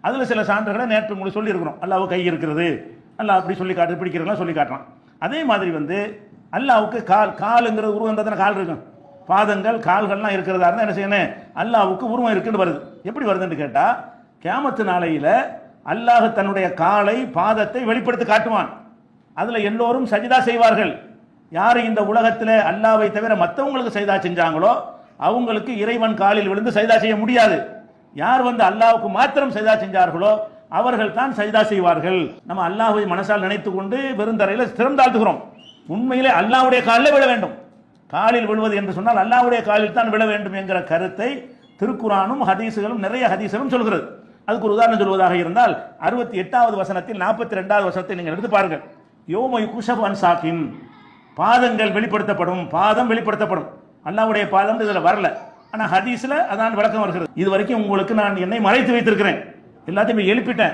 அதில் சில சான்றுகளை நேற்று உங்களுக்கு சொல்லியிருக்கிறோம். அல்லாஹ் கை இருக்கிறது, அல்லாஹ் அப்படி சொல்லி காட்டு, பிடிக்கிறதுலாம் சொல்லி காட்டுறான். அதே மாதிரி அல்லாஹ்வுக்கு காலுங்கிறது உருவம் தானே, கால் இருக்கும், பாதங்கள் கால்கள்லாம் இருக்கிறதா இருந்தால் என்ன செய்யணும், அல்லாஹ்வுக்கு உருவம் இருக்குன்னு வருது. எப்படி வருதுன்னு கேட்டால், கியாமத்து நாளையில் அல்லாஹ் தன்னுடைய காலை பாதத்தை வெளிப்படுத்தி காட்டுவான். அதில் எல்லோரும் சஜிதா செய்வார்கள். யார் இந்த உலகத்தில் அல்லாஹ்வை தவிர மற்றவங்களுக்கு சஜிதா செஞ்சாங்களோ அவங்களுக்கு இறைவன் காலில் விழுந்து சஜிதா செய்ய முடியாது. யார் அல்லாஹ்வுக்கு மாத்திரம் சஜிதா செஞ்சார்களோ அவர்கள் தான் சஜிதா செய்வார்கள். நம்ம அல்லாஹ்வை மனசால் நினைத்து கொண்டு பெருந்தரையில் திறந்தாழ்த்துகிறோம். உண்மையிலே அல்லாஹ்வுடைய காலில் விழ வேண்டும். காலில் விழுவது என்று சொன்னால் அல்லாஹ்வுடைய காலில் தான் விழ வேண்டும் என்கிற கருத்தை திருக்குரானும் ஹதீஸுகளும் நிறைய ஹதீஸுகளும் சொல்கிறது. அதுக்கு ஒரு உதாரணம் சொல்வதாக இருந்தால் 68வது வசனத்தில் 42வது வசனத்தை நீங்கள் எடுத்து பாருங்கள். யோமை குஷப் அன்சாக்கின், பாதங்கள் வெளிப்படுத்தப்படும், பாதம் வெளிப்படுத்தப்படும். அல்லாஹ்வுடைய பாதம் இதில் வரல, ஆனால் ஹதீஸில் அதான் விளக்கம் வருகிறது. இது வரைக்கும் உங்களுக்கு நான் என்னை மறைத்து வைத்திருக்கிறேன், எல்லாத்தையும் எழுப்பிட்டேன்.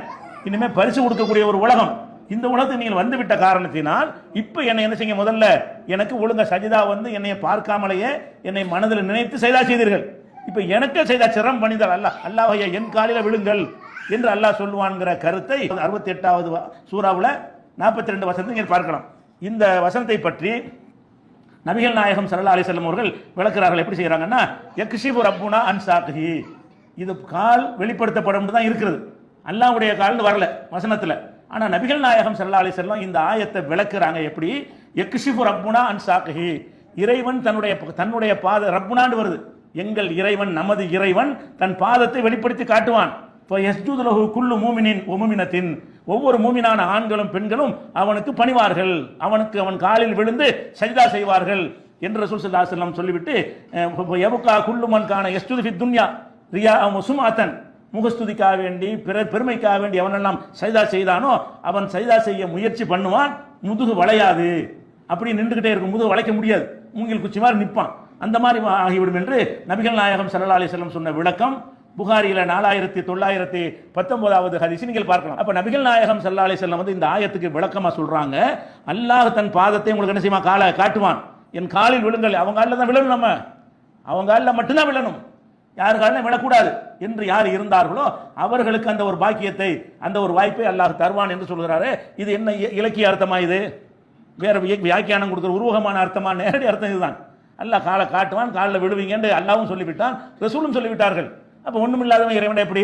இனிமேல் பரிசு கொடுக்கக்கூடிய ஒரு உலகம் இந்த உலகத்துக்கு நீங்கள் வந்துவிட்ட காரணத்தினால் இப்போ என்னை என்ன செய்ய, முதல்ல எனக்கு ஒழுங்க சஜிதா என்னை பார்க்காமலேயே என்னை மனதில் நினைத்து சஜிதா செய்தீர்கள். இப்போ எனக்கு செய்தா சிரம் பணிதல் அல்லாஹ்வைய என் காலில் விழுங்கள் என்று அல்லாஹ் சொல்லுவான்ங்கிற கருத்தை 68வது சூறாவில் 42 வசனத்தை நீங்கள் பார்க்கலாம். இந்த வசனத்தை பற்றி நபிகள் நாயகம் ஸல்லல்லாஹு அலைஹி வஸல்லம் அவர்கள் விளக்குறார்கள். எப்படி செய்யறாங்கன்னா, யக்ஷிஃபு ரப்புனா அன் சாக்ஹி, இது கால் வெளிப்படுத்தப்படும் தான் இருக்கிறது, அல்லாஹ்வுடைய கால்னு வரல வசனத்தில். ஆனால் நபிகள் நாயகம் ஸல்லல்லாஹு அலைஹி வஸல்லம் இந்த ஆயத்தை விளக்குறாங்க. எப்படி, யக்ஷிஃபு ரப்புனா அன் சாக்ஹி, இறைவன் தன்னுடைய பாத, ரப்புனான்னு வருது, எங்கள் இறைவன், நமது இறைவன் தன் பாதத்தை வெளிப்படுத்தி காட்டுவான். குல்லு மூமினின் ஒமுமினத்தின், ஒவ்வொரு மூமினான ஆண்களும் பெண்களும் அவனுக்கு பணிவார்கள், அவன் காலில் விழுந்து சஜிதா செய்வார்கள் என்று ரசூல் ஸல்லல்லாஹு அலைஹி வஸல்லம் சொல்லிவிட்டு, யபுகா குல்லு மன் கான யஸ்ஜுது ஃபி துன்யா ரியா முஸ்மாத்தன், முகஸ்துதிக்காக வேண்டி பெருமைக்காக வேண்டி அவனெல்லாம் சஜிதா செய்தானோ அவன் சஜிதா செய்ய முயற்சி பண்ணுவான், முதுகு வளையாது, அப்படி நின்றுகிட்டே இருக்கும், முதுகு வளைக்க முடியாது, மூங்கில் குச்சி மாதிரி நிற்பான், அந்த மாதிரி ஆகிவிடும் என்று நபிகள் நாயகம் ஸல்லல்லாஹு அலைஹி வஸல்லம் சொன்ன விளக்கம் புகாரியில் 4919வது ஹதீஸ் நீங்கள் பார்க்கலாம். அப்ப நபிகள் நாயகம் ஸல்லல்லாஹு அலைஹி வஸல்லம் இந்த ஆயத்துக்கு விளக்கமா சொல்றாங்க, அல்லாஹ் தன் பாதத்தை உங்களுக்கு என்ன செய்வான், காலை காட்டுவான், என் காலில் விழுங்கள், அவங்க காலில் தான் விழணும், நம்ம அவங்க காலில் மட்டும்தான் விழணும், யார் காலில் விழக்கூடாது என்று யார் இருந்தார்களோ அவர்களுக்கு அந்த ஒரு பாக்கியத்தை, அந்த ஒரு வாய்ப்பை அல்லாஹ் தருவான் என்று சொல்கிறாரு. இது என்ன இலக்கிய அர்த்தமா, இது வேற வியாக்கியானம் கொடுக்குற உருவகமான அர்த்தமா? நேரடி அர்த்தம் இதுதான். அல்லாஹ் காலை காட்டுவான், காலில் விழுவீங்க என்று அல்லாஹ்வும் சொல்லிவிட்டான், ரசூலும் சொல்லிவிட்டார்கள். அப்போ ஒண்ணும் இல்லாதவன் இறைவன் எப்படி